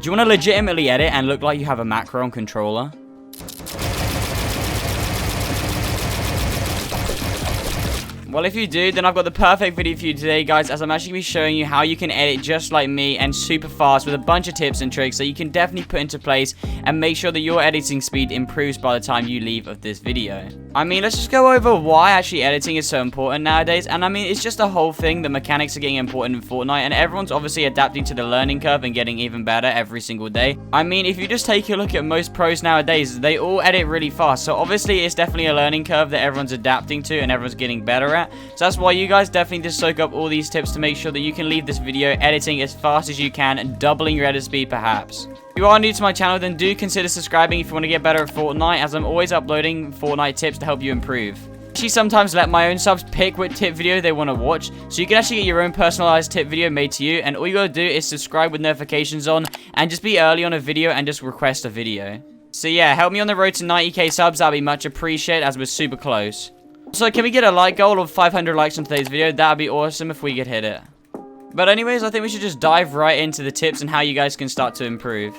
Do you want to legitimately edit and look like you have a macro on controller? Well, if you do, then I've got the perfect video for you today, guys, as I'm actually going to be showing you how you can edit just like me and super fast with a bunch of tips and tricks that you can definitely put into place and make sure that your editing speed improves by the time you leave of this video. I mean, let's just go over why actually editing is so important nowadays, and I mean, it's just a whole thing. The mechanics are getting important in Fortnite, and everyone's obviously adapting to the learning curve and getting even better every single day. I mean, if you just take a look at most pros nowadays, they all edit really fast, so obviously it's definitely a learning curve that everyone's adapting to and everyone's getting better at. So that's why you guys definitely just soak up all these tips to make sure that you can leave this video editing as fast as you can and doubling your edit speed perhaps. If you are new to my channel, then do consider subscribing if you want to get better at Fortnite, as I'm always uploading Fortnite tips to help you improve. I actually sometimes let my own subs pick what tip video they want to watch, so you can actually get your own personalized tip video made to you, and all you gotta do is subscribe with notifications on and just be early on a video and just request a video. So yeah, help me on the road to 90k subs, that'd be much appreciated as we're super close. So can we get a like goal of 500 likes on today's video? That'd be awesome if we could hit it. But anyways, I think we should just dive right into the tips and how you guys can start to improve.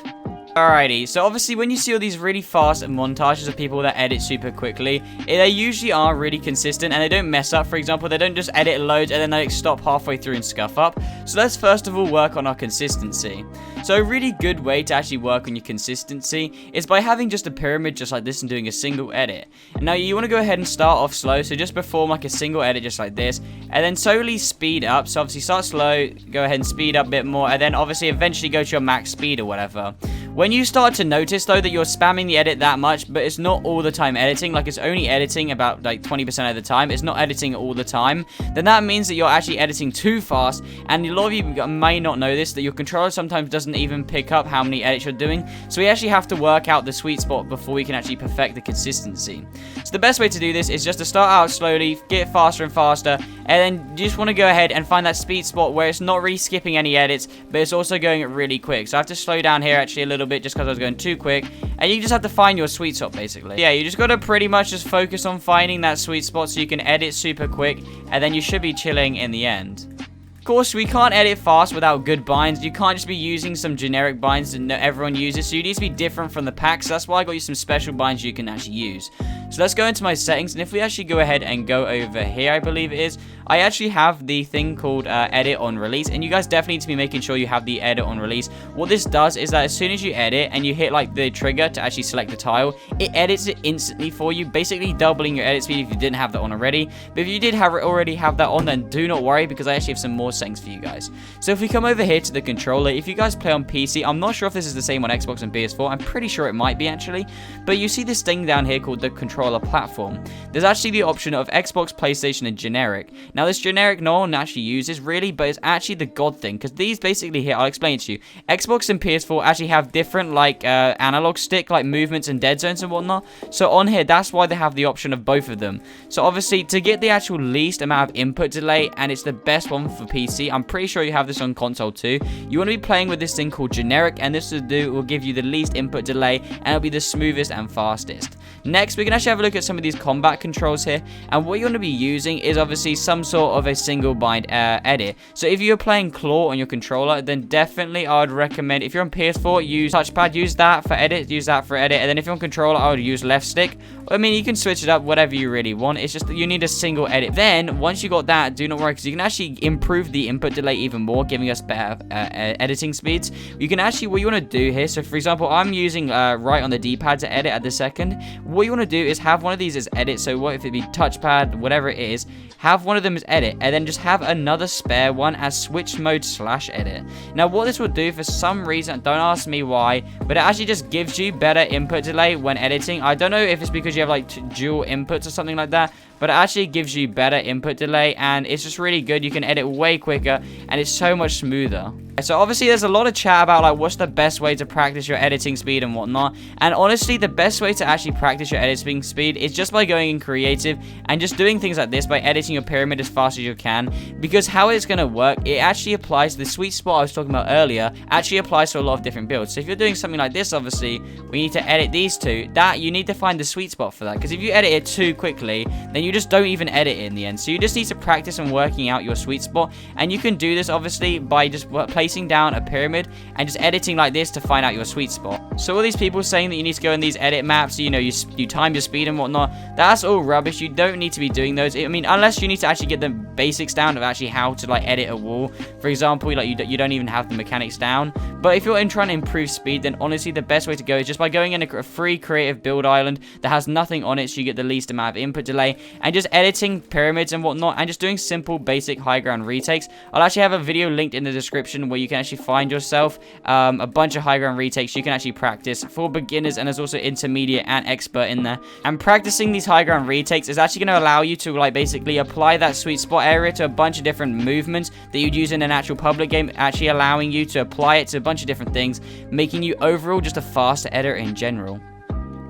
Alrighty, so obviously when you see all these really fast montages of people that edit super quickly, they usually are really consistent and they don't mess up. For example, they don't just edit loads and then they stop halfway through and scuff up. So let's first of all work on our consistency. So a really good way to actually work on your consistency is by having just a pyramid just like this and doing a single edit. And now you want to go ahead and start off slow, so just perform like a single edit just like this, and then slowly speed up. So obviously start slow, go ahead and speed up a bit more, and then obviously eventually go to your max speed or whatever. When you start to notice though that you're spamming the edit that much, but it's not all the time editing, like it's only editing about like 20% of the time, it's not editing all the time, then that means that you're actually editing too fast. And a lot of you may not know this, that your controller sometimes doesn't even pick up how many edits you're doing, so we actually have to work out the sweet spot before we can actually perfect the consistency. So the best way to do this is just to start out slowly, get faster and faster, and then you just want to go ahead and find that speed spot where it's not really skipping any edits, but it's also going really quick. So I have to slow down here actually a little bit just because I was going too quick, and you just have to find your sweet spot basically. Yeah, you just got to pretty much just focus on finding that sweet spot so you can edit super quick, and then you should be chilling in the end. Of course, we can't edit fast without good binds. You can't just be using some generic binds that everyone uses, so you need to be different from the pack. So that's why I got you some special binds you can actually use. So let's go into my settings, and if we actually go ahead and go over here, I believe it is, I actually have the thing called edit on release, and you guys definitely need to be making sure you have the edit on release. What this does is that as soon as you edit and you hit like the trigger to actually select the tile, it edits it instantly for you, basically doubling your edit speed if you didn't have that on already. But if you did already have that on, then do not worry, because I actually have some more settings for you guys. So if we come over here to the controller, if you guys play on PC, I'm not sure if this is the same on Xbox and PS4, I'm pretty sure it might be actually, but you see this thing down here called the controller platform. There's actually the option of Xbox, PlayStation, and generic. Now this generic no one actually uses really, but it's actually the god thing, because these basically here, I'll explain it to you. Xbox and PS4 actually have different like analog stick like movements and dead zones and whatnot, so on here that's why they have the option of both of them. So obviously to get the actual least amount of input delay, and it's the best one for PC, I'm pretty sure you have this on console too, you want to be playing with this thing called generic, and this will give you the least input delay, and it'll be the smoothest and fastest. Next, we can actually have a look at some of these combat controls here, and what you want to be using is obviously some sort of a single bind edit. So if you're playing claw on your controller, then definitely I would recommend, if you're on PS4, use touchpad, use that for edit, and then if you're on controller, I would use left stick. I mean, you can switch it up whatever you really want, it's just that you need a single edit. Then once you got that, do not worry, because you can actually improve the input delay even more, giving us better editing speeds. You can actually, what you want to do here, so for example, I'm using right on the D-pad to edit at the second. What you want to do is have one of these as edit, so what if it be touchpad, whatever it is, have one of them as edit, and then just have another spare one as switch mode / edit. Now what this will do, for some reason, don't ask me why, but it actually just gives you better input delay when editing. I don't know if it's because you have like dual inputs or something like that, but it actually gives you better input delay, and it's just really good. You can edit way quicker, and it's so much smoother. So obviously there's a lot of chat about like what's the best way to practice your editing speed and whatnot, and honestly the best way to actually practice your editing speed is just by going in creative and just doing things like this, by editing your pyramid as fast as you can, because how it's going to work, it actually applies to the sweet spot I was talking about earlier, actually applies to a lot of different builds. So if you're doing something like this, obviously we need to edit these two, that you need to find the sweet spot for that, because if you edit it too quickly, then then you just don't even edit it in the end. So you just need to practice on working out your sweet spot, and you can do this obviously by just placing down a pyramid and just editing like this to find out your sweet spot. So all these people saying that you need to go in these edit maps, you know, you time your speed and whatnot, that's all rubbish. You don't need to be doing those. I mean, unless you need to actually get the basics down of actually how to like edit a wall. For example, like you don't even have the mechanics down. But if you're trying to improve speed, then honestly the best way to go is just by going in a free creative build island that has nothing on it, so you get the least amount of input delay, and just editing pyramids and whatnot, and just doing simple basic high ground retakes. I'll actually have a video linked in the description where you can actually find yourself a bunch of high ground retakes you can actually practice for beginners, and there's also intermediate and expert in there. And practicing these high ground retakes is actually going to allow you to like basically apply that sweet spot area to a bunch of different movements that you'd use in an actual public game, actually allowing you to apply it to a bunch of different things, making you overall just a faster editor in general.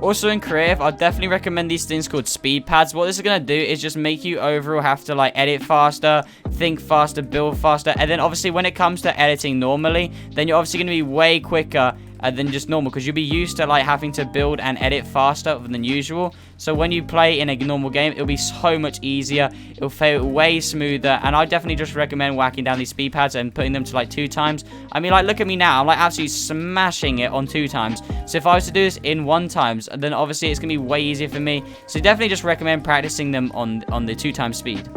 Also in creative, I'd definitely recommend these things called speed pads. What this is going to do is just make you overall have to like edit faster, think faster, build faster, and then obviously when it comes to editing normally, then you're obviously going to be way quicker than just normal, because you'll be used to like having to build and edit faster than usual. So when you play in a normal game, it'll be so much easier, it'll feel way smoother, and I definitely just recommend whacking down these speed pads and putting them to like 2 times. I mean, like, look at me now, I'm like absolutely smashing it on 2 times. So if I was to do this in 1 times, then obviously it's gonna be way easier for me. So definitely just recommend practicing them on the 2 times speed.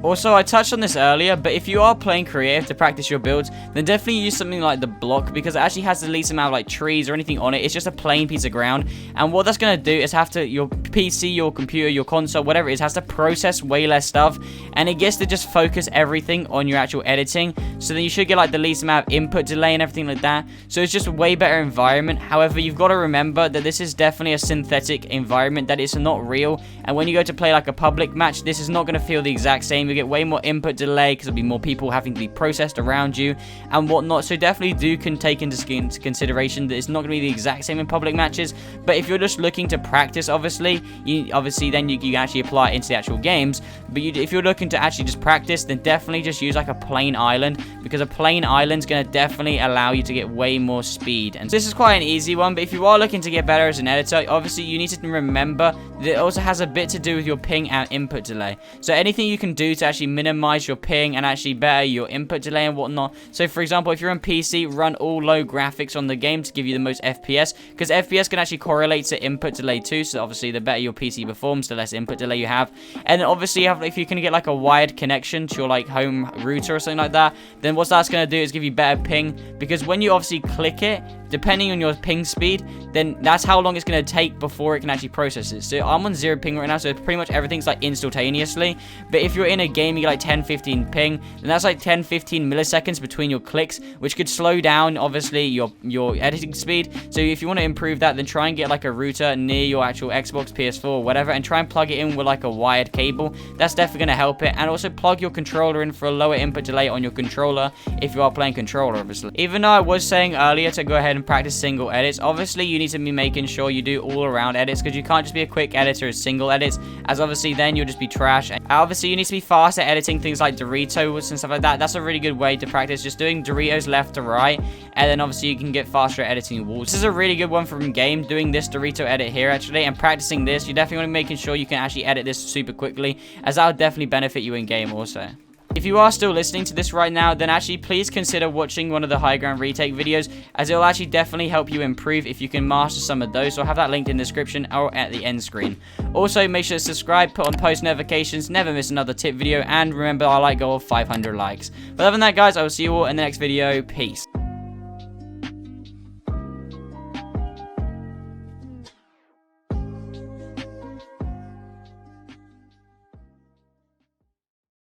Also, I touched on this earlier, but if you are playing creative to practice your builds, then definitely use something like the block, because it actually has the least amount of like trees or anything on it. It's just a plain piece of ground, and what that's going to do is your PC, your computer, your console, whatever it is, has to process way less stuff, and it gets to just focus everything on your actual editing, so then you should get like the least amount of input delay and everything like that. So it's just a way better environment. However, you've got to remember that this is definitely a synthetic environment, that it's not real, and when you go to play like a public match, this is not going to feel the exact same. You get way more input delay because there'll be more people having to be processed around you and whatnot. So definitely take into consideration that it's not going to be the exact same in public matches. But if you're just looking to practice, obviously then you can actually apply it into the actual games. But if you're looking to actually just practice, then definitely just use like a plain island, because a plain island's going to definitely allow you to get way more speed. And so this is quite an easy one, but if you are looking to get better as an editor, obviously you need to remember that it also has a bit to do with your ping and input delay. So anything you can do to actually minimize your ping and actually better your input delay and whatnot. So for example, if you're on PC, run all low graphics on the game to give you the most FPS, because FPS can actually correlate to input delay too. So obviously the better your PC performs, the less input delay you have. And then obviously if you can get like a wired connection to your like home router or something like that, then what that's going to do is give you better ping, because when you obviously click it, depending on your ping speed, then that's how long it's going to take before it can actually process it. So I'm on 0 ping right now, so pretty much everything's like instantaneously. But if you're in a game, you get like 10-15 ping, then that's like 10-15 milliseconds between your clicks, which could slow down obviously your editing speed. So if you want to improve that, then try and get like a router near your actual Xbox, PS4, or whatever, and try and plug it in with like a wired cable. That's definitely going to help it. And also plug your controller in for a lower input delay on your controller if you are playing controller, obviously. Even though I was saying earlier to go ahead and practice single edits, obviously you need to be making sure you do all around edits, because you can't just be a quick editor of single edits, as obviously then you'll just be trash. And obviously you need to be fast at editing things like Doritos and stuff like that. That's a really good way to practice, just doing Doritos left to right, and then obviously you can get faster at editing walls. This is a really good one from game, doing this Dorito edit here actually, and practicing this. You definitely want to be making sure you can actually edit this super quickly, as that would definitely benefit you in game also. If you are still listening to this right now, then actually please consider watching one of the high ground retake videos, as it will actually definitely help you improve if you can master some of those. So I'll have that linked in the description or at the end screen. Also, make sure to subscribe, put on post notifications, never miss another tip video, and remember our like goal of 500 likes. But other than that, guys, I will see you all in the next video. Peace.